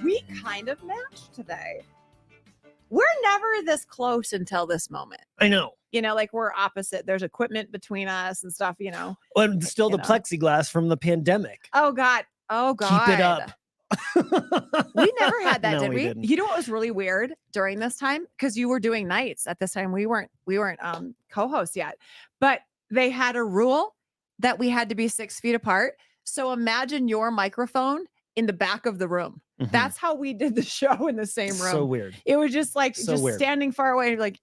We kind of matched today. We're never this close until this moment. I know. Like we're opposite. There's equipment between us and stuff, And still the plexiglass from the pandemic. Oh, God. Keep it up. We never had that, No, did we? didn't. You know what was really weird during this time? Because you were doing nights at this time. We weren't co-hosts yet. But they had a rule that we had to be 6 feet apart. So imagine your microphone in the back of the room. Mm-hmm. That's how we did the show in the same room. So weird. It was just like weird. Standing far away, like.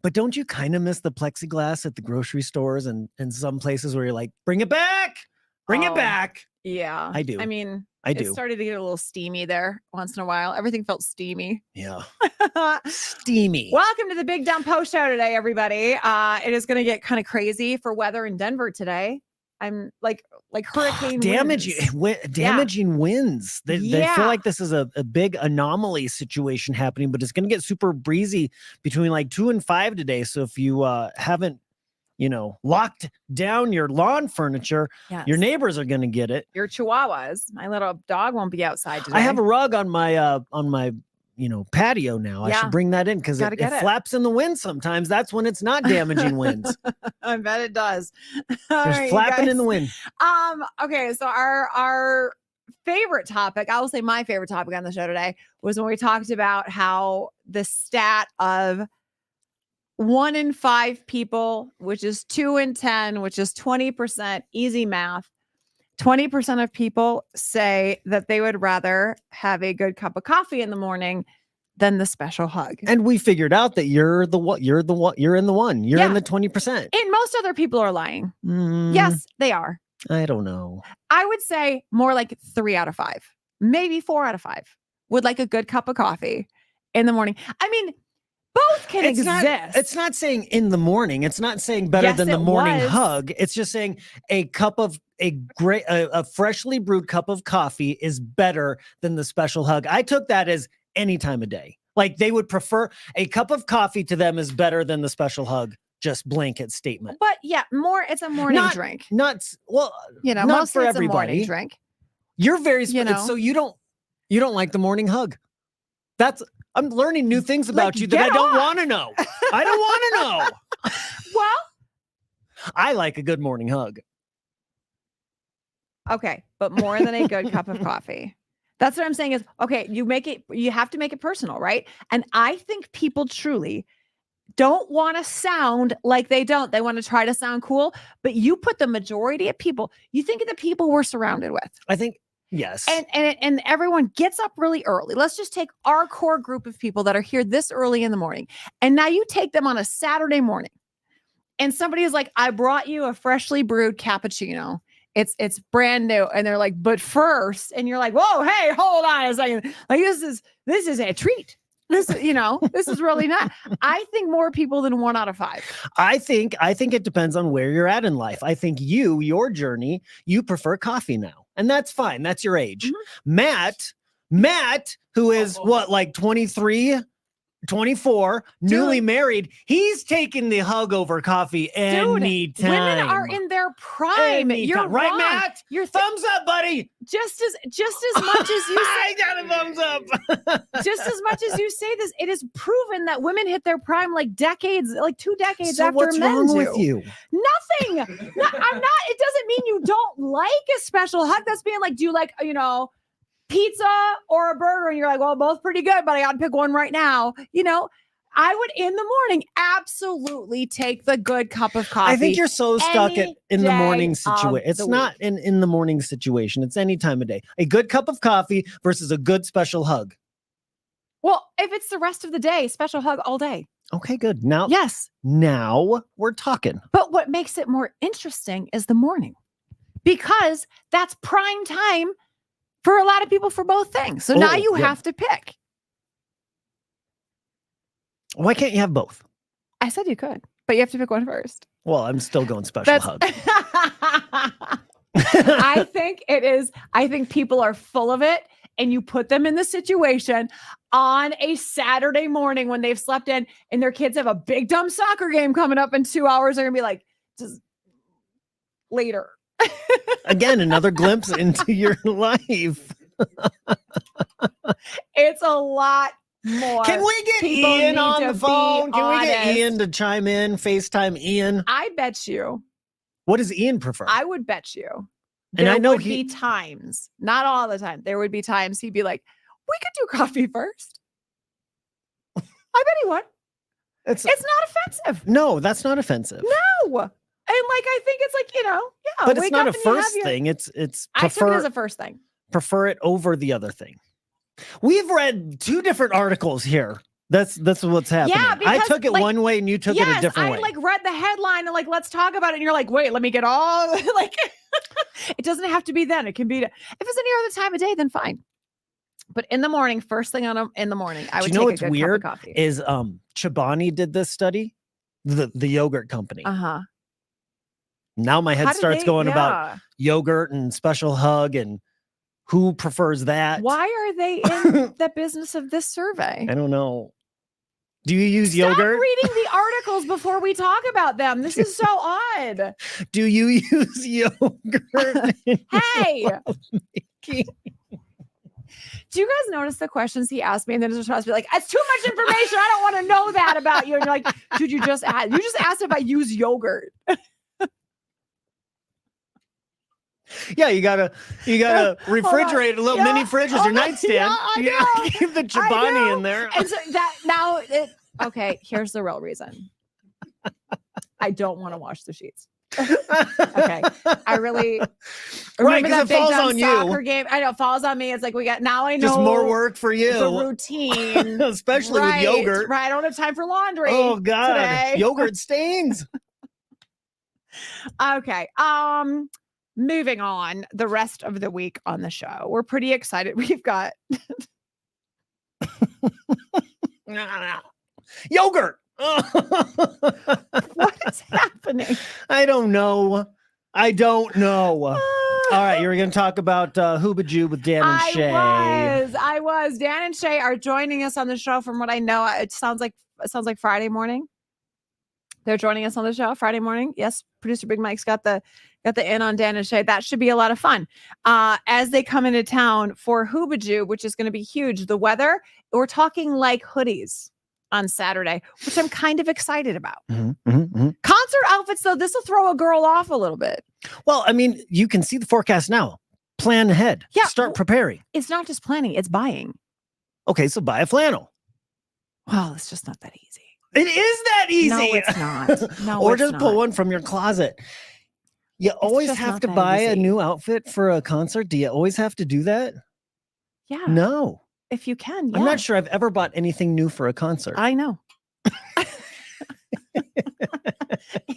But don't you kind of miss the plexiglass at the grocery stores and some places where you're like, bring it back, bring it back. Yeah, I do. I mean, I do. It started to get a little steamy there once in a while. Everything felt steamy. Yeah. Steamy. Welcome to the Big Dumb Post Show today, everybody. It is going to get kind of crazy for weather in Denver today. I'm like hurricane damaging winds. They feel like this is a big anomaly situation happening, but it's going to get super breezy between like 2 and 5 today. So if you haven't, locked down your lawn furniture, your neighbors are going to get it. Your chihuahuas. My little dog won't be outside today. I have a rug on my patio now. I should bring that in because it flaps in the wind sometimes. That's when it's not damaging winds. I bet it does. There's flapping in the wind. Okay, so our favorite topic, I will say my favorite topic on the show today, was when we talked about how the stat of 1 in 5 people, which is 2 in 10, which is 20%, easy math. 20% of people say that they would rather have a good cup of coffee in the morning than the special hug. And we figured out that you're in the one. You're in the 20%. And most other people are lying. Yes, they are. I don't know. I would say more like 3 out of 5, maybe 4 out of 5 would like a good cup of coffee in the morning. I mean, both can exist. It's not saying in the morning. It's not saying better than the morning hug. It's just saying a freshly brewed cup of coffee is better than the special hug. I took that as any time of day. Like they would prefer a cup of coffee to them is better than the special hug. Just blanket statement. But yeah, it's a morning drink. Not for everybody. A morning drink. You're very so you don't like the morning hug. I'm learning new things about you that I don't want to know. I don't want to know. Well, I like a good morning hug. Okay, but more than a good cup of coffee. That's what I'm saying is, okay, you have to make it personal, right? And I think people truly don't want to sound like they don't. They want to try to sound cool, but you put the majority of people, you think of the people we're surrounded with. I think yes. And everyone gets up really early. Let's just take our core group of people that are here this early in the morning. And now you take them on a Saturday morning and somebody is like, I brought you a freshly brewed cappuccino. It's brand new. And they're like, but first, and you're like, whoa, hey, hold on a second. Like this is a treat. This is really not. I think more people than 1 out of 5. I think it depends on where you're at in life. I think your journey, you prefer coffee now. And that's fine. That's your age. Mm-hmm. Matt, who is like 23, 24, newly married, he's taking the hug over coffee anytime. Women are in their prime. You're right, wrong. Matt. Your thumbs up, buddy. Just as much as you say, I got a thumbs up. Just as much as you say this, it is proven that women hit their prime like 2 decades after what's men wrong do. With you? Nothing. I'm not. It doesn't mean you don't like a special hug. That's being like, do you like, pizza or a burger? And you're like, well, both pretty good, but I got to pick one right now. I would in the morning absolutely take the good cup of coffee. I think you're so stuck in the morning situation. It's not in the morning situation. It's any time of day. A good cup of coffee versus a good special hug. Well, if it's the rest of the day, special hug all day. Okay, good. Now, yes. Now we're talking. But what makes it more interesting is the morning, because that's prime time for a lot of people for both things. So now you have to pick. Why can't you have both? I said you could, but you have to pick one first. Well, I'm still going special hug. I think people are full of it, and you put them in the situation on a Saturday morning when they've slept in and their kids have a big dumb soccer game coming up in 2 hours. They're gonna be like, just later. Again, another glimpse into your life. It's a lot more. Can we get People Ian need on to the phone? be Can we get honest. Ian to chime in? FaceTime Ian. I bet you. What does Ian prefer? I would bet you. And There I know would be times, not all the time. There would be times he'd be like, "We could do coffee first." I bet he would. It's not offensive. No, that's not offensive. No. And like I think it's like, yeah. But it's wake not up a and you have first your- thing. It's I took it prefer as a first thing. prefer it over the other thing. We've read 2 different articles here. That's what's happening. Yeah, I because, took it like, one way and you took it a different way. I like read the headline and like, let's talk about it. And you're like, wait, let me get all like it doesn't have to be then. It can be if it's any other time of day, then fine. But in the morning, first thing in the morning, I would Do you know take what's a good weird cup of coffee. is Chobani did this study, the yogurt company. Uh-huh. Now my head starts going about yogurt and Special Hug and who prefers that. Why are they in the business of this survey? I don't know. Do you use Stop yogurt? reading the articles before we talk about them. This is so odd. Do you use yogurt? Hey. Do you guys notice the questions he asked me? And then his response be like, "It's too much information. I don't want to know that about you." And you're like, dude, you just asked if I use yogurt. Yeah, you gotta refrigerate a little mini fridge as your nightstand. Yeah, I You gotta know. keep the Chobani in there. And so that now, okay, here's the real reason. I don't want to wash the sheets. Okay, I really Right, remember because that it big falls dumb on soccer you. game. I know it falls on me. It's like now I know Just more work for the you, routine, especially with yogurt. Right, I don't have time for laundry. Oh God, today. yogurt stains. Okay. Moving on, the rest of the week on the show. We're pretty excited. We've got Yogurt. what is happening? I don't know. All right, you're going to talk about Hoobajoo with Dan and Shay. I was. Dan and Shay are joining us on the show. From what I know, it sounds like Friday morning. They're joining us on the show Friday morning. Yes, producer Big Mike's got the in on Dan and Shay. That should be a lot of fun. As they come into town for Hoobajoo, which is going to be huge. The weather, we're talking like hoodies on Saturday, which I'm kind of excited about. Concert outfits, though, this will throw a girl off a little bit. Well, I mean, you can see the forecast now. Plan ahead. Yeah, Start preparing. It's not just planning, it's buying. Okay, so buy a flannel. Well, it's just not that easy. It is that easy. No, it's not. No, or it's just not. pull one from your closet. You always just have not to that buy a easy. new outfit for a concert. Do you always have to do that? Yeah. No. If you can. Yeah. I'm not sure I've ever bought anything new for a concert. I know.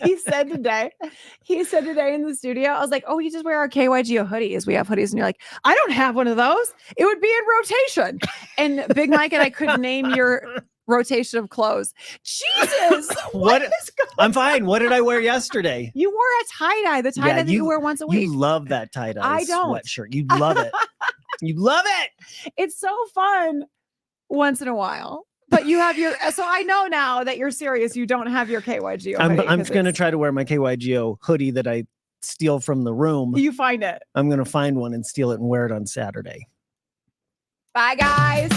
He said today in the studio, I was like, "Oh, you just wear our KYGO hoodies. We have hoodies." And you're like, "I don't have one of those. It would be in rotation." And Big Mike and I couldn't name your rotation of clothes. Jesus. What? Is going I'm fine. What did I wear yesterday? You wore a tie-dye, the tie-dye that you wear once a week. You love that tie-dye I don't. sweatshirt. You love it. You love it. It's so fun once in a while. But you have your, so I know now that you're serious. You don't have your KYGO. I'm hoodie, 'cause going to try to wear my KYGO hoodie that I steal from the room. You find it. I'm going to find one and steal it and wear it on Saturday. Bye, guys.